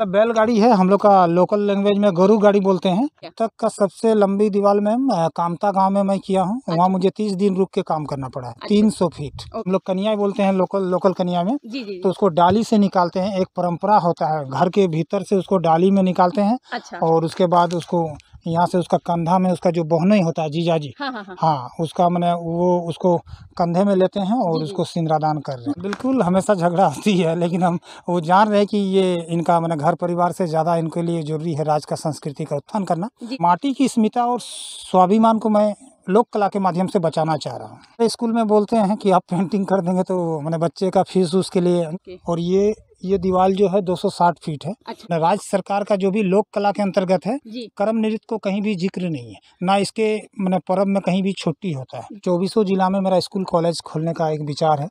बैलगाड़ी है, हम लोग का लोकल लैंग्वेज में गरु गाड़ी बोलते हैं। अब तक का सबसे लंबी दीवार मैम कामता गांव में मैं किया हूँ। वहाँ मुझे 30 दिन रुक के काम करना पड़ा है। 300 फीट हम लोग कनिया बोलते हैं, लोकल कनिया में। तो उसको डाली से निकालते हैं, एक परंपरा होता है, घर के भीतर से उसको डाली में निकालते हैं। और उसके बाद उसको यहाँ से उसका कंधा में उसका जो बोहना ही होता है, जीजाजी, हाँ उसका मैंने वो उसको कंधे में लेते हैं और उसको सिंदूरदान कर रहे हैं। बिल्कुल हमेशा झगड़ा होती है, लेकिन हम वो जान रहे हैं कि ये इनका मैंने घर परिवार से ज़्यादा इनके लिए जरूरी है राज का संस्कृति का उत्थान करना। माटी की अस्मिता और स्वाभिमान को मैं लोक कला के माध्यम से बचाना चाह रहा हूँ। स्कूल में बोलते हैं कि आप पेंटिंग कर देंगे तो मैंने बच्चे का फीस उसके लिए। और ये दीवार जो है 260 फीट है। राज्य सरकार का जो भी लोक कला के अंतर्गत है, कर्म नृत्य को कहीं भी जिक्र नहीं है, ना इसके मैंने पर्व में कहीं भी छुट्टी होता है। 24 जिला में मेरा स्कूल कॉलेज खोलने का एक विचार है।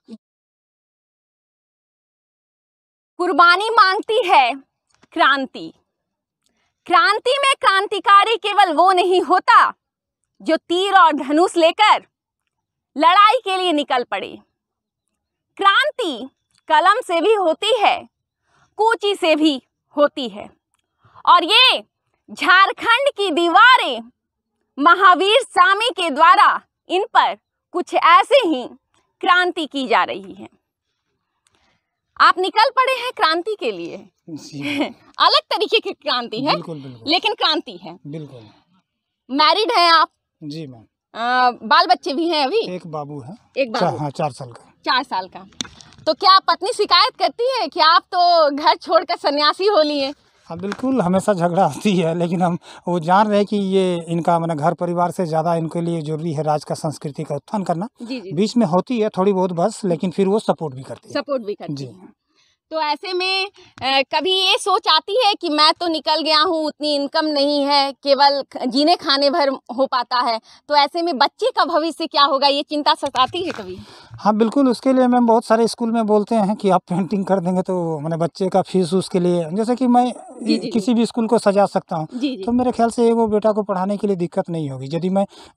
कुर्बानी मांगती है क्रांति। क्रांति में क्रांतिकारी केवल वो नहीं होता जो तीर और धनुष लेकर लड़ाई के लिए निकल पड़े। क्रांति कलम से भी होती है, कूची से भी होती है। और ये झारखंड की दीवारें महावीर स्वामी के द्वारा इन पर कुछ ऐसे ही क्रांति की जा रही है। आप निकल पड़े हैं क्रांति के लिए। अलग तरीके की क्रांति है, बिल्कुल। लेकिन क्रांति है। बिल्कुल। मैरिड हैं आप? जी मैम। बाल बच्चे भी हैं? अभी एक बाबू है। एक बाबू? हाँ, 4 साल का। 4 साल का। तो क्या पत्नी शिकायत करती है कि आप तो घर छोड़कर सन्यासी हो लिए? हाँ बिल्कुल हमेशा झगड़ा होती है, लेकिन हम वो जान रहे हैं कि ये इनका मैंने घर परिवार से ज़्यादा इनके लिए जरूरी है राज का संस्कृति का उत्थान करना। बीच में होती है थोड़ी बहुत बस, लेकिन फिर वो सपोर्ट भी करती है। जी। तो ऐसे में कभी ये सोच आती है कि मैं तो निकल गया हूँ, उतनी इनकम नहीं है, केवल जीने खाने भर हो पाता है, तो ऐसे में बच्चे का भविष्य क्या होगा, ये चिंता सताती है कभी? हाँ बिल्कुल, उसके लिए मैम बहुत सारे स्कूल में बोलते हैं कि आप पेंटिंग कर देंगे तो मैंने बच्चे का फीस उसके लिए, जैसे कि मैं किसी भी स्कूल को सजा सकता हूँ, तो मेरे ख्याल से वो बेटा को पढ़ाने के लिए दिक्कत नहीं होगी।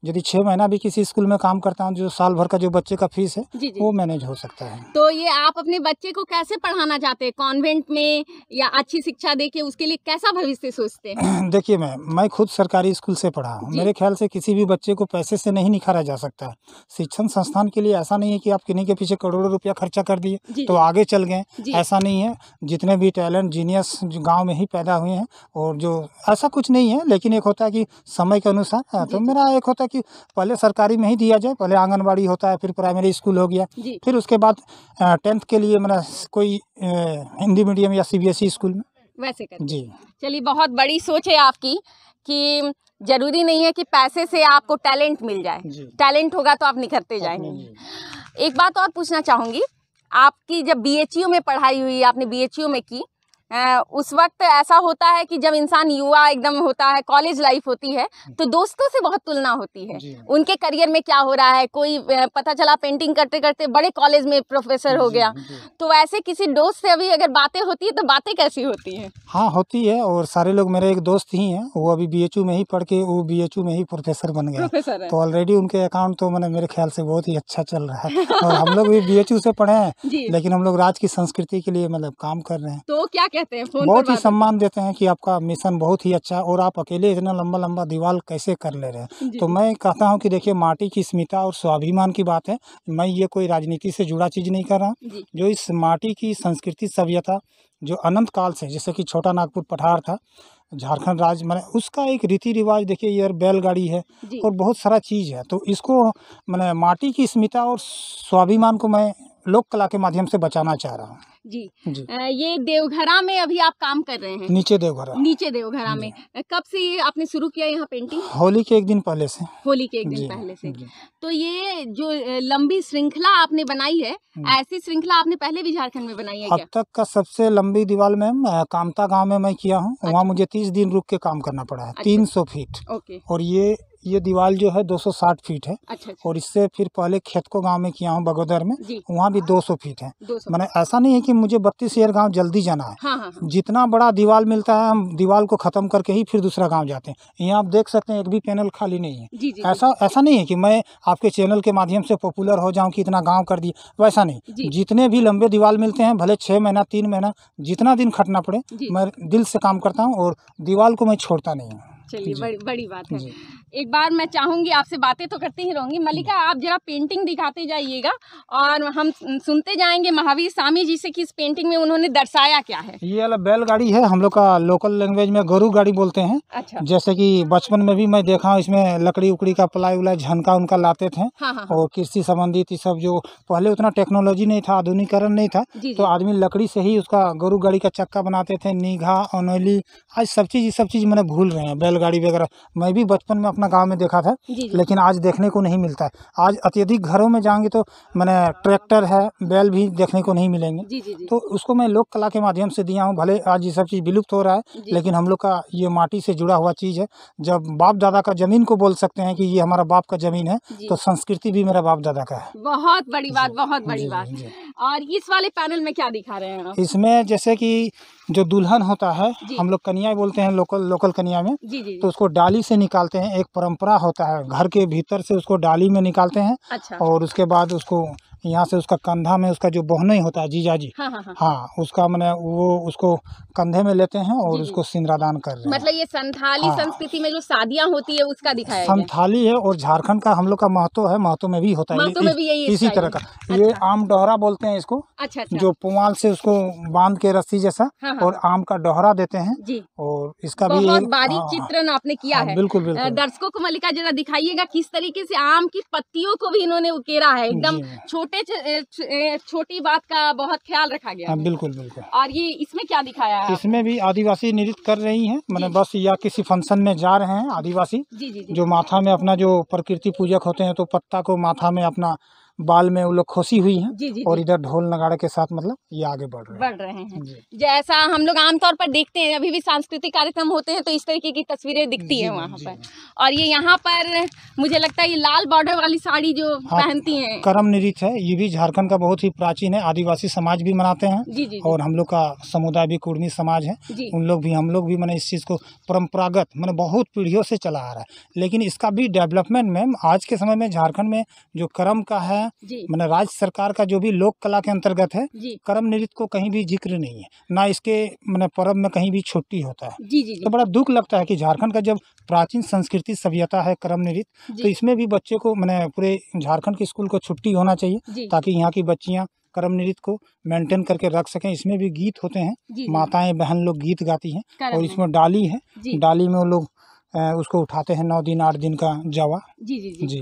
यदि 6 महीना भी किसी स्कूल में काम करता हूँ, जो साल भर का जो बच्चे का फीस है वो मैनेज हो सकता है। तो ये आप अपने बच्चे को कैसे पढ़ाना चाहते हैं, कॉन्वेंट में या अच्छी शिक्षा देके उसके लिए कैसा भविष्य सोचते हैं? देखिए मैं खुद सरकारी स्कूल से पढ़ा हूँ। मेरे ख्याल से किसी भी बच्चे को पैसे से नहीं निखारा जा सकता। शिक्षण संस्थान के लिए ऐसा नहीं है कि आप किन्हीं के पीछे करोड़ों रुपया खर्चा कर दिए तो आगे चल गए, ऐसा नहीं है। जितने भी टैलेंट जीनियस गांव में ही पैदा हुए हैं, और जो ऐसा कुछ नहीं है, लेकिन एक होता है कि समय के अनुसार। तो मेरा एक होता है कि पहले सरकारी में ही दिया जाए, पहले आंगनबाड़ी होता है, फिर प्राइमरी स्कूल हो गया, फिर उसके बाद 10th के लिए मेरा कोई हिंदी मीडियम या CBSE स्कूल में वैसे कर। जी चलिए, बहुत बड़ी सोच है आपकी कि जरूरी नहीं है कि पैसे से आपको टैलेंट मिल जाए, टैलेंट होगा तो आप निखरते जाएंगे। एक बात और पूछना चाहूँगी, आपकी जब BHU में पढ़ाई हुई, आपने BHU में की, उस वक्त ऐसा होता है कि जब इंसान युवा एकदम होता है, कॉलेज लाइफ होती है, तो दोस्तों से बहुत तुलना होती है, उनके करियर में क्या हो रहा है। कोई पता चला पेंटिंग करते करते बड़े कॉलेज में प्रोफेसर हो गया, तो ऐसे किसी दोस्त से अभी अगर बातें होती है तो बातें कैसी होती हैं? हाँ होती है, और सारे लोग मेरे एक दोस्त ही हैं, वो अभी BHU में ही पढ़ के वो BHU में ही प्रोफेसर बन गए, तो ऑलरेडी उनके अकाउंट तो मैंने मेरे ख्याल से बहुत ही अच्छा चल रहा है। और हम लोग भी BHU से पढ़े हैं, लेकिन हम लोग राज की संस्कृति के लिए मतलब काम कर रहे हैं। तो क्या कहते हैं? बहुत ही सम्मान देते हैं कि आपका मिशन बहुत ही अच्छा है, और आप अकेले इतना लंबा दीवार कैसे कर ले रहे हैं। तो मैं कहता हूं कि देखिए, माटी की अस्मिता और स्वाभिमान की बात है। मैं ये कोई राजनीति से जुड़ा चीज़ नहीं कर रहा, जो इस माटी की संस्कृति सभ्यता जो अनंत काल से, जैसे कि छोटा नागपुर पठार था, झारखंड राज्य मैंने उसका एक रीति रिवाज, देखिए ये बैलगाड़ी है और बहुत सारा चीज़ है, तो इसको मैंने माटी की अस्मिता और स्वाभिमान को मैं लोक कला के माध्यम से बचाना चाह रहा हूँ। जी। ये देवघरा में अभी आप काम कर रहे हैं? नीचे देवघरा में। कब से ये आपने शुरू किया यहाँ पेंटिंग? होली के एक दिन पहले से। होली के एक दिन पहले से। तो ये जो लंबी श्रृंखला आपने बनाई है, ऐसी श्रृंखला आपने पहले भी झारखंड में बनाई है क्या? अब तक का सबसे लंबी दीवार मैम कामता गांव में मैं किया हूँ। वहाँ मुझे 30 दिन रुक के काम करना पड़ा है। 300 फीट। और ये दीवार जो है 260 फीट है। अच्छा, अच्छा। और इससे फिर पहले खेतको गांव में किया हूँ बगोदर में, जी। वहाँ भी 200 फीट है। 200 मैंने ऐसा नहीं है कि मुझे 32 शेर गांव जल्दी जाना है। हाँ, हाँ, हाँ। जितना बड़ा दीवार मिलता है हम दीवार को ख़त्म करके ही फिर दूसरा गांव जाते हैं। यहाँ आप देख सकते हैं एक भी पैनल खाली नहीं है। जी, जी, ऐसा नहीं है कि मैं आपके चैनल के माध्यम से पॉपुलर हो जाऊं कि इतना गांव कर दिए, वैसा जी। नहीं। जितने भी लंबे दीवार मिलते हैं, भले 6 महीना 3 महीना जितना दिन खटना पड़े, जी। मैं दिल से काम करता हूँ और दीवार को मैं छोड़ता नहीं हूँ। चलिए, बड़ी बात है। जी। एक बार मैं चाहूंगी, आपसे बातें तो करती ही रहूंगी, मल्लिका आप जरा पेंटिंग दिखाते जाइएगा और हम सुनते जाएंगे महावीर स्वामी जी से कि इस पेंटिंग में उन्होंने दर्शाया क्या है। ये वाला बैलगाड़ी है, हम लोग का लोकल लैंग्वेज में गरु गाड़ी बोलते हैं। अच्छा। जैसे कि बचपन में भी मैं देखा हूँ, इसमें लकड़ी उकड़ी का प्लाई उलाई झनका उनका लाते थे। हाँ, हाँ, और कृषि संबंधित ये सब, जो पहले उतना टेक्नोलॉजी नहीं था, आधुनिकरण नहीं था, जी, तो आदमी लकड़ी से ही उसका गरु गाड़ी का चक्का बनाते थे, नीघा अनोली। आज सब चीज़ मैंने भूल रहे हैं, बैलगाड़ी वगैरह मैं भी बचपन में अपना गाँव में देखा था। जी। लेकिन आज देखने को नहीं मिलता है। आज अत्यधिक घरों में जाएंगे तो मैंने ट्रैक्टर है, बैल भी देखने को नहीं मिलेंगे। जी, जी, जी। तो उसको मैं लोक कला के माध्यम से दिया हूँ। भले आज ये सब चीज़ विलुप्त हो रहा है, लेकिन हम लोग का ये माटी से जुड़ा हुआ चीज़ है। जब बाप दादा का जमीन को बोल सकते हैं कि ये हमारा बाप का जमीन है, तो संस्कृति भी मेरा बाप दादा का है। बहुत बड़ी बात, बहुत बड़ी बात। और इस वाले पैनल में क्या दिखा रहे हैं आप? इसमें जैसे कि जो दुल्हन होता है, हम लोग कन्या बोलते हैं, लोकल कन्या में, जी। तो उसको डाली से निकालते हैं। एक परंपरा होता है, घर के भीतर से उसको डाली में निकालते हैं। अच्छा। और उसके बाद उसको यहाँ से उसका कंधा में उसका जो बहनोई होता है, जीजाजी, हाँ उसका मैंने वो उसको कंधे में लेते हैं और उसको सिंदूरदान कर रहे हैं। मतलब ये संथाली संस्कृति में जो शादियाँ होती है उसका दिखाया है। संथाली है और झारखंड का हम लोग का महतो है, महतो में भी होता है इसी तरह का। ये आम डोहरा बोलते हैं इसको। अच्छा। जो पुआल से उसको बांध के रस्सी जैसा और आम का डोहरा देते हैं जी। और इसका भी बहुत बारीक चित्रण आपने किया है। बिल्कुल। दर्शकों को मल्लिका जरा दिखाइएगा किस तरीके से आम की पत्तियों को भी इन्होंने उकेरा है। एकदम छोटी बात का बहुत ख्याल रखा गया। बिल्कुल। और ये इसमें क्या दिखाया है? इसमें भी आदिवासी नृत्य कर रही हैं, मैंने बस या किसी फंक्शन में जा रहे हैं आदिवासी। जी। जो माथा में अपना, जो प्रकृति पूजक होते हैं, तो पत्ता को माथा में अपना बाल में वो लोग खोसी हुई हैं। जी। और इधर ढोल नगाड़े के साथ मतलब ये आगे बढ़ रहे हैं। जैसा हम लोग आमतौर पर देखते हैं, अभी भी सांस्कृतिक कार्यक्रम होते हैं तो इस तरीके की तस्वीरें दिखती हैं वहाँ पर। और ये यहाँ पर मुझे लगता है ये लाल बॉर्डर वाली साड़ी जो पहनती हैं, करम नृत्य है। ये भी झारखंड का बहुत ही प्राचीन है, आदिवासी समाज भी मनाते हैं। जी। और हम लोग का समुदाय भी कुर्मी समाज है, उन लोग भी, हम लोग भी मैंने इस चीज़ को परंपरागत मैंने बहुत पीढ़ियों से चला आ रहा है। लेकिन इसका भी डेवलपमेंट में आज के समय में झारखंड में जो करम का है, मैंने राज्य सरकार का जो भी लोक कला के अंतर्गत है, करम नृत्य को कहीं भी जिक्र नहीं है, ना इसके मैंने पर्व में कहीं भी छुट्टी होता है। जी। तो बड़ा दुख लगता है कि झारखंड का जब प्राचीन संस्कृति सभ्यता है करम नृत्य, तो इसमें भी बच्चे को मैंने पूरे झारखंड के स्कूल को छुट्टी होना चाहिए, ताकि यहाँ की बच्चियाँ करम नृत्य को मेंटेन करके रख सकें। इसमें भी गीत होते हैं, माताएं बहन लोग गीत गाती हैं। और इसमें डाली है, डाली में वो लोग उसको उठाते हैं 9 दिन 8 दिन का जवा। जी।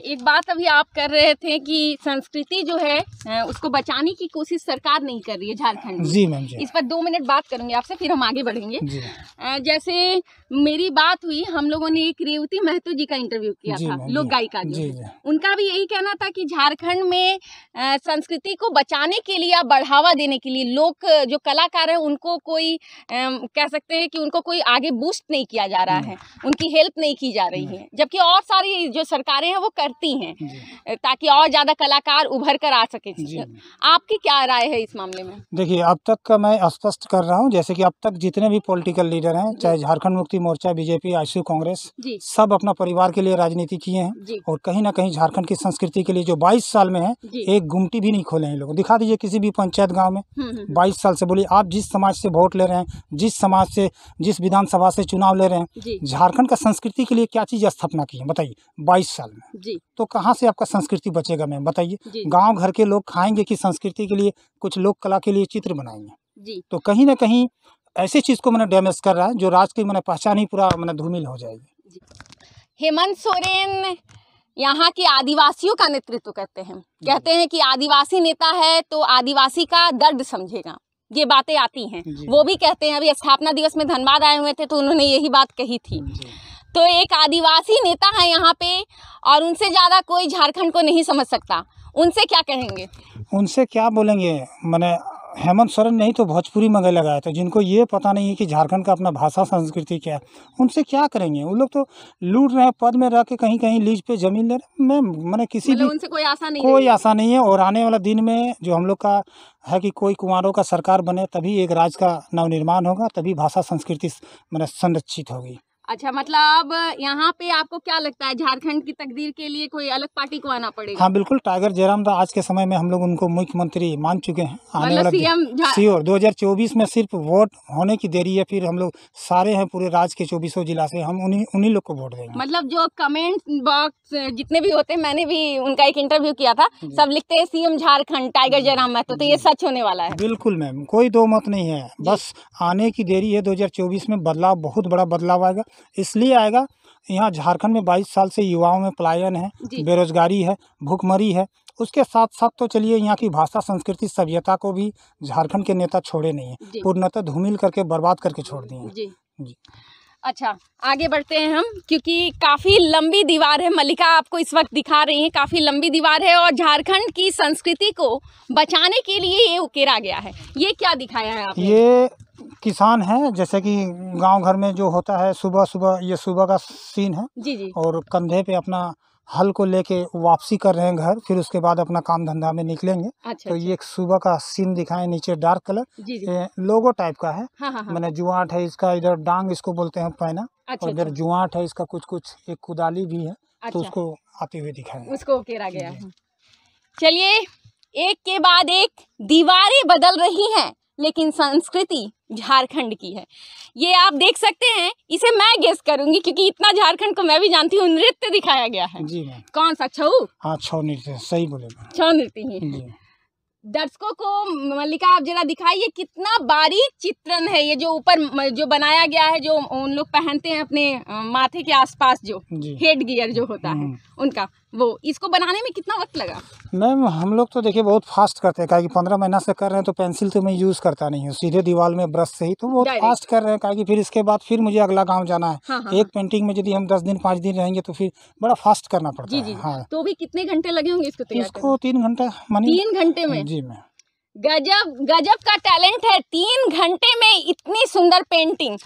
एक बात अभी आप कर रहे थे कि संस्कृति जो है उसको बचाने की कोशिश सरकार नहीं कर रही है झारखंड में। जी मैम जी। इस पर 2 मिनट बात करूंगे आपसे, फिर हम आगे बढ़ेंगे। जैसे मेरी बात हुई, हम लोगों ने एक रेवती महतो जी का इंटरव्यू किया था, लोक गायिका जो है। उनका भी यही कहना था कि झारखंड में संस्कृति को बचाने के लिए या बढ़ावा देने के लिए लोग जो कलाकार है उनको कोई कह सकते हैं कि उनको कोई आगे बूस्ट नहीं किया जा रहा है, उनकी हेल्प नहीं की जा रही है, जबकि और सारी जो सरकारें हैं वो करती हैं ताकि और ज्यादा कलाकार उभर कर आ सके। आपकी क्या राय है इस मामले में? देखिए, अब तक का मैं स्पष्ट कर रहा हूँ, जैसे कि अब तक जितने भी पॉलिटिकल लीडर हैं, चाहे झारखंड मुक्ति मोर्चा, बीजेपी, आईएसयू, कांग्रेस, सब अपना परिवार के लिए राजनीति किए हैं। और कहीं ना कहीं झारखंड की संस्कृति के लिए जो 22 साल में है, एक गुमटी भी नहीं खोले हैं लोग। दिखा दीजिए किसी भी पंचायत गाँव में 22 साल से, बोलिए आप जिस समाज से वोट ले रहे हैं, जिस समाज से, जिस विधानसभा से चुनाव ले रहे हैं, झारखंड का संस्कृति के लिए क्या चीज स्थापना की है बताइए 22 साल में। तो कहाँ से आपका संस्कृति बचेगा मैम, बताइए। गांव घर के लोग खाएंगे कि संस्कृति के लिए कुछ लोक कला के लिए चित्र बनाएंगे? तो कहीं ना कहीं ऐसी चीज को मैंने डैमेज कर रहा है, जो राज की मैंने पहचान ही पूरा मैंने धूमिल हो जाएगी। हेमंत सोरेन यहाँ के आदिवासियों का नेतृत्व करते हैं, कहते हैं कि आदिवासी नेता है तो आदिवासी का दर्द समझेगा, ये बातें आती हैं। वो भी कहते हैं, अभी स्थापना दिवस में धनबाद आए हुए थे तो उन्होंने यही बात कही थी। तो एक आदिवासी नेता है यहाँ पे और उनसे ज़्यादा कोई झारखंड को नहीं समझ सकता, उनसे क्या कहेंगे? उनसे क्या बोलेंगे, मैंने हेमंत सोरेन नहीं तो भोजपुरी में गले लगाया था। जिनको ये पता नहीं है कि झारखंड का अपना भाषा संस्कृति क्या है, उनसे क्या करेंगे। वो लोग तो लूट रहे हैं, पद में रह के कहीं कहीं लीज पे जमीन ले रहे हैं। मैंने किसी भी उनसे कोई आशा नहीं कोई आशा नहीं है। और आने वाला दिन में जो हम लोग का है कि कोई कुंवारों का सरकार बने, तभी एक राज्य का नवनिर्माण होगा, तभी भाषा संस्कृति संरक्षित होगी। अच्छा, मतलब यहाँ पे आपको क्या लगता है, झारखंड की तकदीर के लिए कोई अलग पार्टी को आना पड़ेगा? हाँ बिल्कुल, टाइगर जयराम था। आज के समय में हम लोग उनको मुख्यमंत्री मान चुके हैं। आने मतलब वाला सीएम श्योर 2024 में सिर्फ वोट होने की देरी है। फिर हम लोग सारे हैं पूरे राज्य के 24 जिला से, हम उन्हीं लोग को वोट देंगे। मतलब जो कमेंट बॉक्स जितने भी होते हैं, मैंने भी उनका एक इंटरव्यू किया था, सब लिखते हैं सीएम झारखंड टाइगर जयराम महतो। तो ये सच होने वाला है? बिल्कुल मैम, कोई दो मत नहीं है। बस आने की देरी है। 2024 में बदलाव, बहुत बड़ा बदलाव आएगा। इसलिए आएगा, यहाँ झारखंड में 22 साल से युवाओं में पलायन है, बेरोजगारी है, भूखमरी है। उसके साथ साथ तो चलिए यहाँ की भाषा संस्कृति सभ्यता को भी झारखंड के नेता छोड़े नहीं है, पूर्णतः धूमिल करके बर्बाद करके छोड़ दिए। जी। अच्छा, आगे बढ़ते हैं हम, क्योंकि काफ़ी लंबी दीवार है। मल्लिका आपको इस वक्त दिखा रही हैं, काफ़ी लंबी दीवार है और झारखंड की संस्कृति को बचाने के लिए ये उकेरा गया है। ये क्या दिखाया है आपने? ये किसान है, जैसे कि गांव घर में जो होता है, सुबह सुबह, ये सुबह का सीन है। जी। और कंधे पे अपना हल को लेके वापसी कर रहे हैं घर, फिर उसके बाद अपना काम धंधा में निकलेंगे। अच्छा, तो ये एक सुबह का सीन दिखाएं। नीचे डार्क कलर, ये लोगो टाइप का है। हाँ। मैंने जुआट है इसका, इधर डांग इसको बोलते हैं पैना। और इधर जुआट है इसका, कुछ एक कुदाली भी है। तो उसको आते हुए दिखाएं, उसको घेरा गया है। चलिए, एक के बाद एक दीवारें बदल रही हैं, लेकिन संस्कृति झारखंड की है। ये आप देख सकते हैं, इसे मैं गेस करूंगी क्योंकि इतना झारखंड को मैं भी जानती हूँ। नृत्य दिखाया गया है। जी मैम। कौन सा? छऊ? हाँ, छऊ नृत्य, सही बोले। छऊ नृत्य ही। दर्शकों को मल्लिका आप जरा दिखाइए, कितना बारीक चित्रण है ये जो ऊपर जो बनाया गया है, जो उन लोग पहनते हैं अपने माथे के आसपास, जो हेड गियर जो होता है उनका, वो इसको बनाने में कितना वक्त लगा? मैम हम लोग तो देखिए बहुत फास्ट करते हैं, कि 15 महीना से कर रहे हैं। तो पेंसिल तो मैं यूज़ करता नहीं हूँ, सीधे दीवार में ब्रश से ही। तो बहुत फास्ट कर रहे हैं, कि फिर इसके बाद फिर मुझे अगला गांव जाना है। हाँ। एक पेंटिंग में यदि हम 10 दिन 5 दिन रहेंगे तो फिर बड़ा फास्ट करना पड़ता है। हाँ। तो भी कितने घंटे लगे होंगे इसको तैयार करने? इसको 3 घंटे। 3 घंटे में? जी मैम। गजब का टैलेंट है, 3 घंटे में इतनी सुंदर पेंटिंग।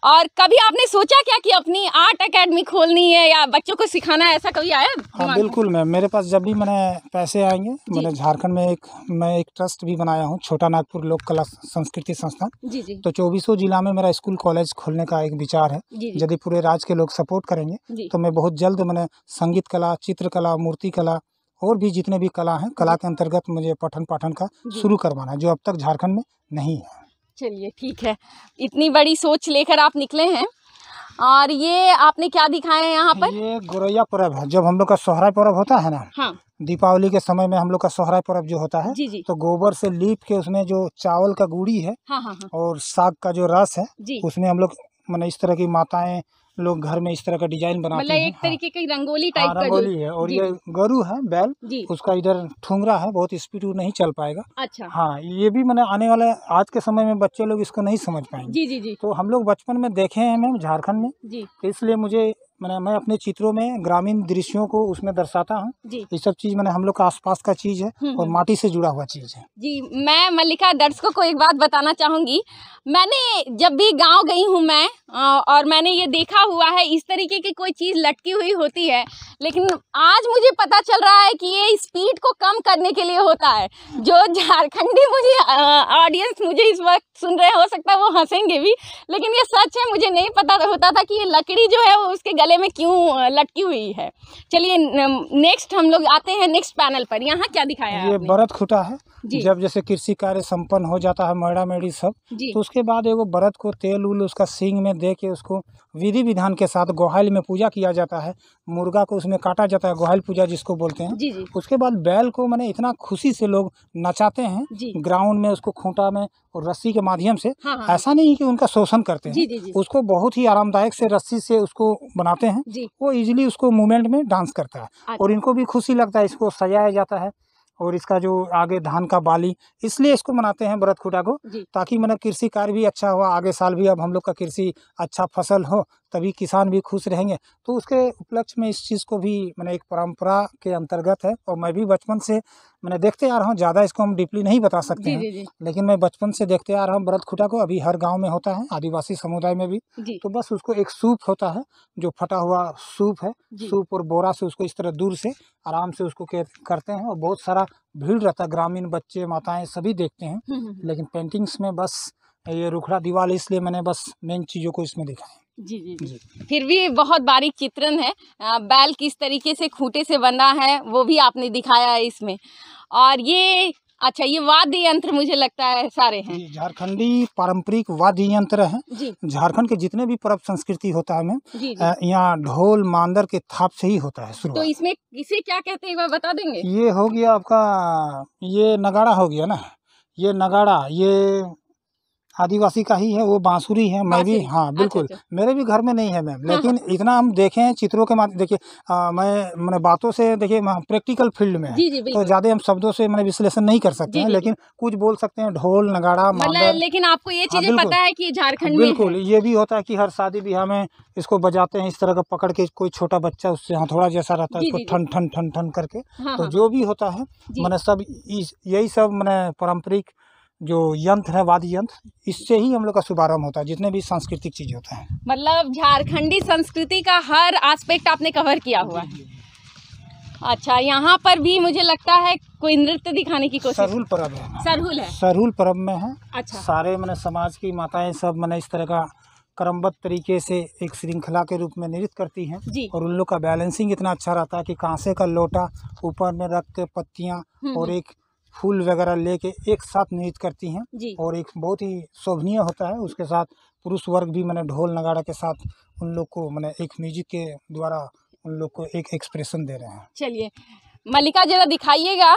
और कभी आपने सोचा क्या कि अपनी आर्ट एकेडमी खोलनी है या बच्चों को सिखाना है, ऐसा कभी आया? हाँ बिल्कुल मैम, मेरे पास जब भी मैंने पैसे आएंगे, मैंने झारखंड में मैं एक ट्रस्ट भी बनाया हूँ, छोटा नागपुर लोक कला संस्कृति संस्थान। जी। तो 24 जिला में मेरा स्कूल कॉलेज खोलने का एक विचार है। यदि पूरे राज्य के लोग सपोर्ट करेंगे तो मैं बहुत जल्द, मैंने संगीत कला, चित्रकला, मूर्ति कला और भी जितने भी कला हैं, कला के अंतर्गत मुझे पठन पाठन का शुरू करवाना है, जो अब तक झारखंड में नहीं है। चलिए ठीक है, इतनी बड़ी सोच लेकर आप निकले हैं। और ये आपने क्या दिखाया है यहाँ पर? ये गोरैया पर्व है। जब हम लोग का सोहराय पर्व होता है ना, हाँ। दीपावली के समय में हम लोग का सोहराय पर्व जो होता है, तो गोबर से लीप के उसमें जो चावल का गुड़ी है, हाँ। और साग का जो रस है, उसमें हम लोग मैंने इस तरह की माताएं लोग घर में इस तरह का डिजाइन बनाते हैं। एक तरीके की रंगोली टाइप का रंगोली है। और ये गरु है, बैल, उसका इधर ठुंगरा है, बहुत स्पीड नहीं चल पाएगा। अच्छा। हाँ, ये भी मैंने आने वाले आज के समय में बच्चे लोग इसको नहीं समझ पाएंगे। जी। तो हम लोग बचपन में देखे हैं मैम झारखंड में, इसलिए मुझे मैं अपने चित्रों में ग्रामीण दृश्यों को उसमें दर्शाता हूँ। ये सब चीज मैंने हम लोग का आसपास का चीज है और माटी से जुड़ा हुआ चीज है। जी, मैं मल्लिका दर्शकों को एक बात बताना चाहूंगी। मैंने जब भी गांव गई हूँ मैं, और मैंने ये देखा हुआ है इस तरीके की कोई चीज लटकी हुई होती है, लेकिन आज मुझे पता चल रहा है कि ये स्पीड को कम करने के लिए होता है। जो झारखंडी मुझे ऑडियंस मुझे इस वक्त सुन रहे, हो सकता है वो हंसेंगे भी, लेकिन ये सच है। मुझे नहीं पता होता था कि ये लकड़ी जो है वो उसके गले में क्यों लटकी हुई है। चलिए नेक्स्ट हम लोग आते हैं नेक्स्ट पैनल पर। यहाँ क्या दिखाया है? ये बरत खुटा है। जब जैसे कृषि कार्य संपन्न हो जाता है, मेड़ा मेड़ी सब, तो उसके बाद एगो बरत को तेल उल उसका सींग में दे के उसको विधि विधान के साथ गोहाल में पूजा किया जाता है। मुर्गा को उसमें काटा जाता है, गोहाल पूजा जिसको बोलते हैं। उसके बाद बैल को मैंने इतना खुशी से लोग नचाते हैं ग्राउंड में, उसको खूंटा में और रस्सी के माध्यम से। हाँ। ऐसा नहीं कि उनका शोषण करते हैं। उसको बहुत ही आरामदायक से रस्सी से उसको बनाते हैं। वो इजीली उसको मूवमेंट में डांस करता है और इनको भी खुशी लगता है। इसको सजाया जाता है और इसका जो आगे धान का बाली, इसलिए इसको मनाते हैं बरत खुटा को, ताकि मतलब कृषि कार्य भी अच्छा हुआ। आगे साल भी अब हम लोग का कृषि अच्छा फसल हो, तभी किसान भी खुश रहेंगे। तो उसके उपलक्ष्य में इस चीज़ को भी मैंने एक परंपरा के अंतर्गत है। और मैं भी बचपन से मैंने देखते आ रहा हूँ, ज़्यादा इसको हम डीपली नहीं बता सकते जी हैं, जी जी लेकिन मैं बचपन से देखते आ रहा हूँ बरत खुटा को। अभी हर गांव में होता है, आदिवासी समुदाय में भी। जी तो बस उसको एक सूप होता है, जो फटा हुआ सूप है, जी सूप और बोरा से उसको इस तरह दूर से आराम से उसको करते हैं, और बहुत सारा भीड़ रहता है, ग्रामीण बच्चे माताएं सभी देखते हैं। लेकिन पेंटिंग्स में बस ये रुखड़ा दीवार, इसलिए मैंने बस मेन चीज़ों को इसमें दिखाया। जी जी जी जी फिर भी बहुत बारीक चित्रण है। बैल किस तरीके से खूंटे से बंधा है वो भी आपने दिखाया है इसमें। और ये अच्छा, ये वाद्य यंत्र मुझे लगता है सारे हैं। जी, झारखंडी पारंपरिक वाद्य यंत्र हैं। जी झारखंड के जितने भी पर्व संस्कृति होता है मैम, जी जी यहाँ ढोल मांदर के थाप से ही होता है तो शुरुआत। इसमें इसे क्या कहते हैं, वह बता देंगे? ये हो गया आपका, ये नगाड़ा हो गया ना, ये नगाड़ा ये आदिवासी का ही है, वो बांसुरी है। मैं भी, बांसुरी। हाँ बिल्कुल, अच्छा। मेरे भी घर में नहीं है मैम, हाँ, लेकिन इतना हम देखे हैं चित्रों के माध्यम। देखिए मैंने बातों से, देखिए प्रैक्टिकल फील्ड में है, जी जी तो बिल्कुल। ज़्यादा हम शब्दों से मैंने विश्लेषण नहीं कर सकते जी हैं, जी लेकिन कुछ बोल सकते हैं, ढोल नगाड़ा मतलब मांदर। लेकिन आपको ये हाँ चीजें बिल्कुल, पता है कि झारखंड में बिल्कुल है? ये भी होता है कि हर शादी ब्याह में इसको बजाते हैं, इस तरह का पकड़ के, कोई छोटा बच्चा उससे हथौड़ा जैसा रहता है, जी उसको जी जी ठन ठन ठन ठन करके। हाँ तो हाँ जो भी होता है जी मैंने सब यही सब मैंने पारंपरिक जो यंत्र है, वाद्य यंत्र, इससे ही हम लोग का शुभारंभ होता है, जितने भी सांस्कृतिक चीज होता है। मतलब झारखंडी संस्कृति का हर एस्पेक्ट आपने कवर किया हुआ है। अच्छा, यहाँ पर भी मुझे लगता है कोई नृत्य दिखाने की कोशिश। सरहुल पर्व है, सरहुल है। सरहुल पर्व में है। अच्छा सारे मैंने समाज की माताएं सब मैंने इस तरह का क्रमबद्ध तरीके से एक श्रृंखला के रूप में नृत्य करती हैं, जी और उन लोग का बैलेंसिंग इतना अच्छा रहता है कि कांसे का लोटा ऊपर में रख के पत्तियां और एक फूल वगैरह लेके एक साथ नृत्य करती हैं, जी और एक बहुत ही शोभनीय होता है। उसके साथ पुरुष वर्ग भी मैंने ढोल नगाड़ा के साथ उन लोग को मैंने एक म्यूजिक के द्वारा उन लोग को एक एक्सप्रेशन दे रहे हैं। चलिए मल्लिका जरा दिखाइएगा।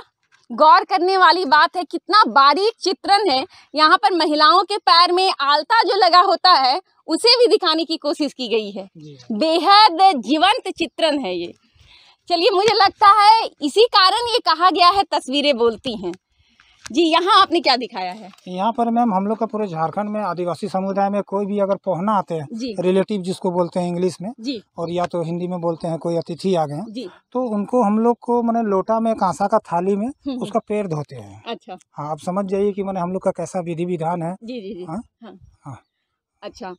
गौर करने वाली बात है, कितना बारीक चित्रण है। यहाँ पर महिलाओं के पैर में आलता जो लगा होता है उसे भी दिखाने की कोशिश की गई है। बेहद जीवंत चित्रण है ये। चलिए, मुझे लगता है इसी कारण ये कहा गया है तस्वीरें बोलती हैं। जी, यहाँ आपने क्या दिखाया है? यहाँ पर मैम हम लोग का पूरे झारखंड में आदिवासी समुदाय में कोई भी अगर पहुना आते हैं, जी रिलेटिव जिसको बोलते हैं इंग्लिश में, जी और या तो हिंदी में बोलते हैं, कोई अतिथि आ गए हैं, जी तो उनको हम लोग को मैंने लोटा में, कांसा का थाली में उसका पैर धोते हैं। अच्छा हाँ, आप समझ जाइए कि मैंने हम लोग का कैसा विधि विधान है। जी जी जी हाँ? हाँ हाँ। अच्छा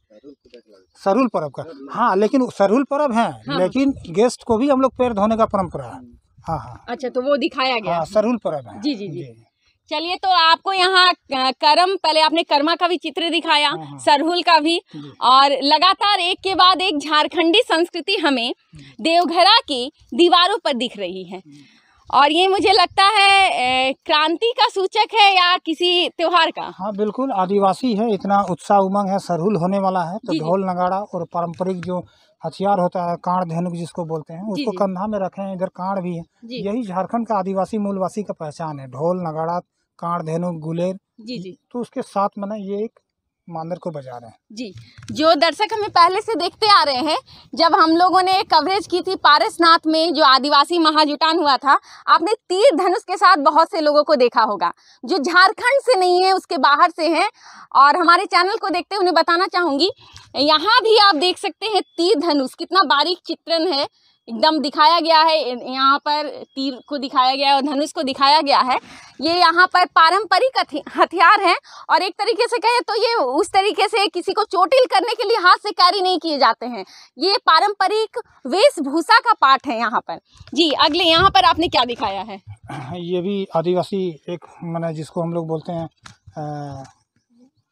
सरहुल पर्व का, हाँ, लेकिन सरहुल पर्व है, हाँ। लेकिन गेस्ट को भी हम लोग पैर धोने का परंपरा है। हाँ हाँ अच्छा, तो वो दिखाया गया। हाँ, सरहुल पर्व है। जी जी जी चलिए, तो आपको यहाँ कर्म, पहले आपने कर्मा का भी चित्र दिखाया, हाँ। सरहुल का भी, और लगातार एक के बाद एक झारखंडी संस्कृति हमें देवघरा की दीवारों पर दिख रही है। और ये मुझे लगता है क्रांति का सूचक है या किसी त्योहार का। हाँ बिल्कुल, आदिवासी है, इतना उत्साह उमंग है, सरहुल होने वाला है, तो जी, जी। ढोल नगाड़ा और पारंपरिक जो हथियार होता है, कांड़ धेनुक जिसको बोलते हैं, उसको जी। कंधा में रखे हैं, इधर कांड़ भी है। जी यही झारखंड का आदिवासी मूलवासी का पहचान है, ढोल नगाड़ा, कांड़ धेनुक, गुलेर। जी जी तो उसके साथ मैंने ये एक मांदर को बजा रहे हैं। जी, जो दर्शक हमें पहले से देखते आ रहे हैं, जब हम लोगों ने कवरेज की थी पारसनाथ में जो आदिवासी महाजुटान हुआ था, आपने तीर धनुष के साथ बहुत से लोगों को देखा होगा जो झारखंड से नहीं है, उसके बाहर से हैं। और हमारे चैनल को देखते उन्हें बताना चाहूँगी, यहाँ भी आप देख सकते हैं तीर धनुष, कितना बारीक चित्रण है, एकदम दिखाया गया है। यहाँ पर तीर को दिखाया गया है और धनुष को दिखाया गया है। ये यहाँ पर पारंपरिक हथियार हैं, और एक तरीके से कहें तो ये उस तरीके से किसी को चोटिल करने के लिए हाथ से कैरी नहीं किए जाते हैं, ये पारंपरिक वेशभूषा का पार्ट है यहाँ पर। जी, अगले यहाँ पर आपने क्या दिखाया है? ये भी आदिवासी एक मैंने जिसको हम लोग बोलते हैं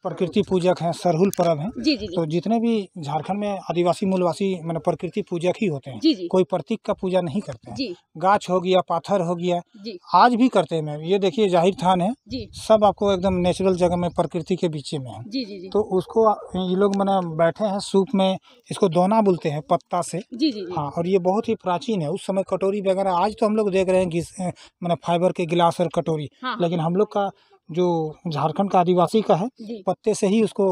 प्रकृति पूजक हैं, सरहुल पर्व है। जी जी जी तो जितने भी झारखंड में आदिवासी मूलवासी मैंने प्रकृति पूजक ही होते हैं। जी जी कोई प्रतीक का पूजा नहीं करते हैं। जी गाछ हो गया, पाथर हो गया, जी आज भी करते हैं मैम। ये देखिए जाहिर थान है, जी सब आपको एकदम नेचुरल जगह में, प्रकृति के बीच में है। जी जी जी तो उसको ये लोग मैंने बैठे हैं सूप में, इसको दोना बोलते हैं पत्ता से। जी जी हाँ, और ये बहुत ही प्राचीन है। उस समय कटोरी वगैरह, आज तो हम लोग देख रहे हैं मैंने फाइबर के गिलास और कटोरी, हाँ लेकिन हम लोग का जो झारखंड का आदिवासी का है, जी पत्ते से ही उसको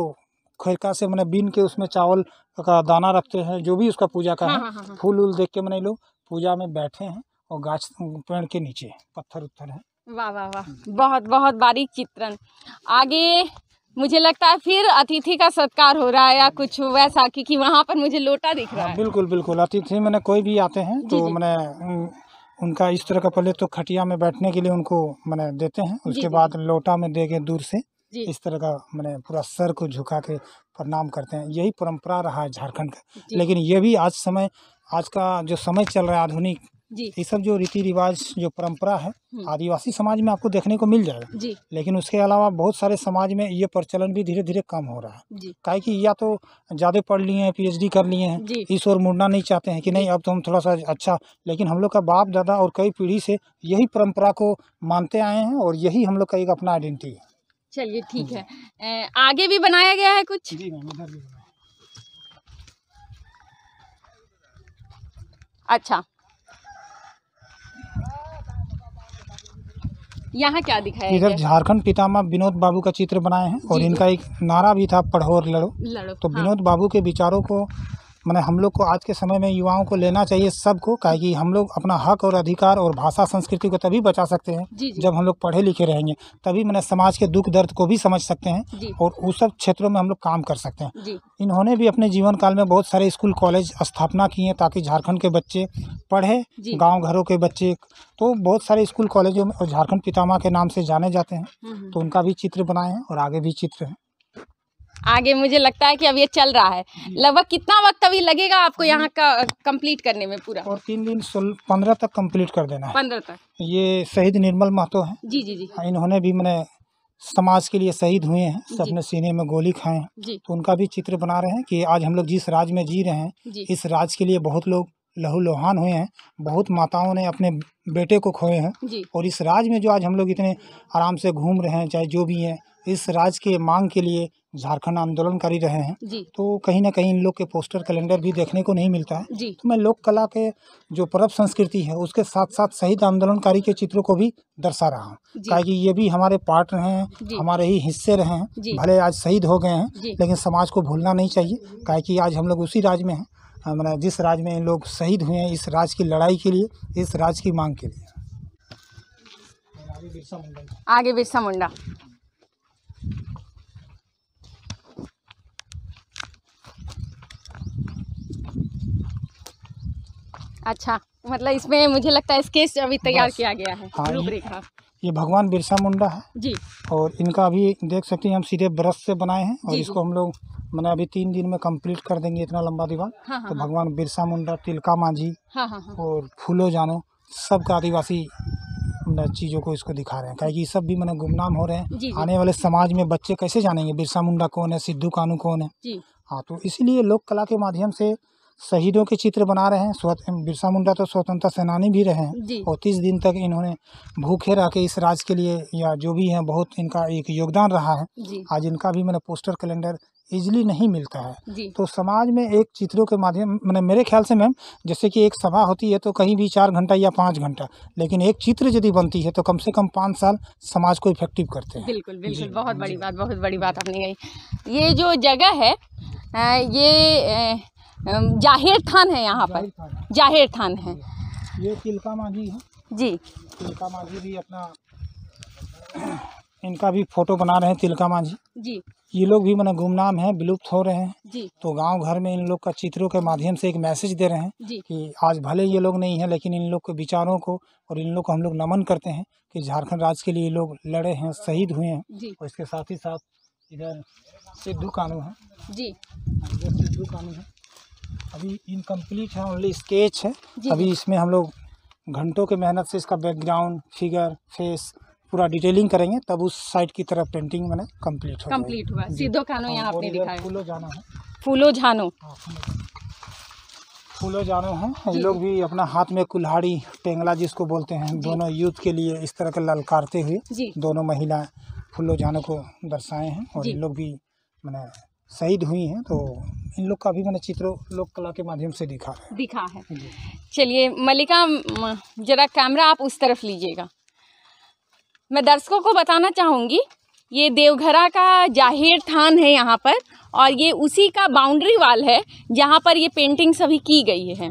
खैरका से मैंने बीन के उसमें चावल का दाना रखते हैं, जो भी उसका पूजा का हाँ, है। हाँ, हाँ, हाँ। फूल उल देख के मैंने लोग पूजा में बैठे हैं, और गाछ पेड़ के नीचे पत्थर उत्थर है। वाह वाह वाह, बहुत बहुत बारीक चित्रण। आगे मुझे लगता है फिर अतिथि का सत्कार हो रहा है या कुछ वैसा, क्योंकि वहाँ पर मुझे लोटा दिख रहा है। बिल्कुल बिल्कुल, अतिथि मैंने कोई भी आते हैं तो जी। मैंने उनका इस तरह का पहले तो खटिया में बैठने के लिए उनको मैंने देते हैं, उसके बाद लोटा में दे के दूर से इस तरह का मैंने पूरा सर को झुका के प्रणाम करते हैं। यही परंपरा रहा है झारखंड का। लेकिन ये भी आज का जो समय चल रहा है आधुनिक, ये सब जो रीति रिवाज जो परंपरा है आदिवासी समाज में आपको देखने को मिल जाएगा। लेकिन उसके अलावा बहुत सारे समाज में ये प्रचलन भी धीरे धीरे कम हो रहा है। काहे कि या तो ज़्यादा पढ़ लिए हैं, PhD कर लिए हैं, इस ओर मुड़ना नहीं चाहते हैं कि नहीं अब तो हम थोड़ा सा अच्छा। लेकिन हम लोग का बाप दादा और कई पीढ़ी से यही परंपरा को मानते आए हैं और यही हम लोग का एक अपना आइडेंटिटी है। चलिए ठीक है। आगे भी बनाया गया है कुछ? जी मैम, इधर भी बनाया। अच्छा, यहाँ क्या दिखाया गया? इधर झारखंड पितामह विनोद बाबू का चित्र बनाए हैं और इनका एक नारा भी था, पढ़ो और लड़ो। तो विनोद बाबू के विचारों को मैंने हम लोग को आज के समय में युवाओं को लेना चाहिए सबको, काहे कि हम लोग अपना हक और अधिकार और भाषा संस्कृति को तभी बचा सकते हैं जब हम लोग पढ़े लिखे रहेंगे। तभी मैंने समाज के दुख दर्द को भी समझ सकते हैं और उस सब क्षेत्रों में हम लोग काम कर सकते हैं। इन्होंने भी अपने जीवन काल में बहुत सारे स्कूल कॉलेज स्थापना किए ताकि झारखंड के बच्चे पढ़े, गाँव घरों के बच्चे। तो बहुत सारे स्कूल कॉलेजों में झारखंड पितामह के नाम से जाने जाते हैं। तो उनका भी चित्र बनाए हैं और आगे भी चित्र है। आगे मुझे लगता है कि अब ये चल रहा है। लगभग कितना वक्त अभी लगेगा आपको यहाँ का कंप्लीट करने में पूरा? और 3 दिन 15 तक कंप्लीट कर देना है। 15 तक। ये शहीद निर्मल महतो हैं। जी। इन्होंने भी मैंने समाज के लिए शहीद हुए हैं, अपने सीने में गोली खाए हैं। तो उनका भी चित्र बना रहे हैं कि आज हम लोग जिस राज में जी रहे हैं, इस राज के लिए बहुत लोग लहूलुहान हुए हैं, बहुत माताओं ने अपने बेटे को खोए हैं। और इस राज में जो आज हम लोग इतने आराम से घूम रहे हैं, चाहे जो भी हैं, इस राज के मांग के लिए झारखंड आंदोलनकारी रहे हैं। तो कहीं ना कहीं इन लोग के पोस्टर कैलेंडर भी देखने को नहीं मिलता है। तो मैं लोक कला के जो परब संस्कृति है उसके साथ साथ शहीद आंदोलनकारी के चित्रों को भी दर्शा रहा हूँ, ताकि ये भी हमारे पार्ट रहे हैं, हमारे ही हिस्से रहे हैं। भले आज शहीद हो गए हैं, लेकिन समाज को भूलना नहीं चाहिए, काहे कि आज हम लोग उसी राज में हैं, मतलब जिस राज में इन लोग शहीद हुए हैं, इस राज की लड़ाई के लिए, इस राज की मांग के लिए। आगे बिरसा मुंडा। अच्छा, मतलब इसमें मुझे लगता है स्केच अभी तैयार किया गया है। हाँ, रूपरेखा। ये भगवान बिरसा मुंडा है जी। और इनका अभी देख सकते हैं हम सीधे ब्रश से बनाए हैं और इसको हम लोग मैंने अभी 3 दिन में कंप्लीट कर देंगे, इतना लंबा दीवार। तो भगवान बिरसा मुंडा, तिलका मांझी और फूलो जानो, सब का आदिवासी चीज़ों को इसको दिखा रहे हैं, क्योंकि ये सब भी मैंने गुमनाम हो रहे हैं। आने वाले समाज में बच्चे कैसे जानेंगे बिरसा मुंडा कौन है, सिद्धू कानू कौन है। हाँ, तो इसीलिए लोक कला के माध्यम से शहीदों के चित्र बना रहे हैं। बिरसा मुंडा तो स्वतंत्रता सेनानी भी रहे हैं और 30 दिन तक इन्होंने भूखे रह के इस राज के लिए या जो भी है बहुत इनका एक योगदान रहा है। आज इनका भी मैंने पोस्टर कैलेंडर इजीली नहीं मिलता है। तो समाज में एक चित्रों के माध्यम मैंने मेरे ख्याल से मैम, जैसे कि एक सभा होती है तो कहीं भी 4 घंटा या 5 घंटा, लेकिन एक चित्र यदि बनती है तो कम से कम 5 साल समाज को इफेक्टिव करते हैं। बिल्कुल बिल्कुल, बहुत बड़ी बात, बहुत बड़ी बात आपने कही। ये जो जगह है ये जाहिर थान है, यहाँ पर जाहिर थान है। ये तिलका मांझी है जी। तिलका मांझी भी अपना इनका भी फोटो बना रहे हैं। तिलका मांझी जी, ये लोग भी मैंने गुमनाम है, विलुप्त हो रहे हैं जी। तो गांव घर में इन लोग का चित्रों के माध्यम से एक मैसेज दे रहे हैं कि आज भले ये लोग नहीं है, लेकिन इन लोग के विचारों को और इन लोग को हम लोग नमन करते हैं कि झारखंड राज्य के लिए लोग लड़े हैं, शहीद हुए हैं। और इसके साथ ही साथ इधर सिद्धू कानू है जी, सिद्धू कानू है। अभी इनकम्प्लीट है, ओनली स्केच है। अभी इसमें हम लोग घंटों के मेहनत से इसका बैकग्राउंड, फिगर, फेस पूरा डिटेलिंग करेंगे, तब उस साइड की तरफ पेंटिंग मैंने कंप्लीट हुआ। सिद्धू कानू यहाँ आपने दिखाया। फूलो जानो है, फूलो जानो, फूलो जानो है। ये लोग भी अपना हाथ में कुल्हाड़ी, टेंगला जिसको बोलते हैं, दोनों यूथ के लिए इस तरह के ललकारते हुए दोनों महिलाएं फूलो जानो को दर्शाए हैं। और इन लोग भी मैंने शहीद हुई हैं, तो इन लोग का भी मैंने चित्रों लोक कला के माध्यम से दिखा है। चलिए मल्लिका, जरा कैमरा आप उस तरफ लीजिएगा। मैं दर्शकों को बताना चाहूँगी, ये देवघरा का जाहिर थान है यहाँ पर, और ये उसी का बाउंड्री वाल है जहाँ पर ये पेंटिंग सभी की गई है।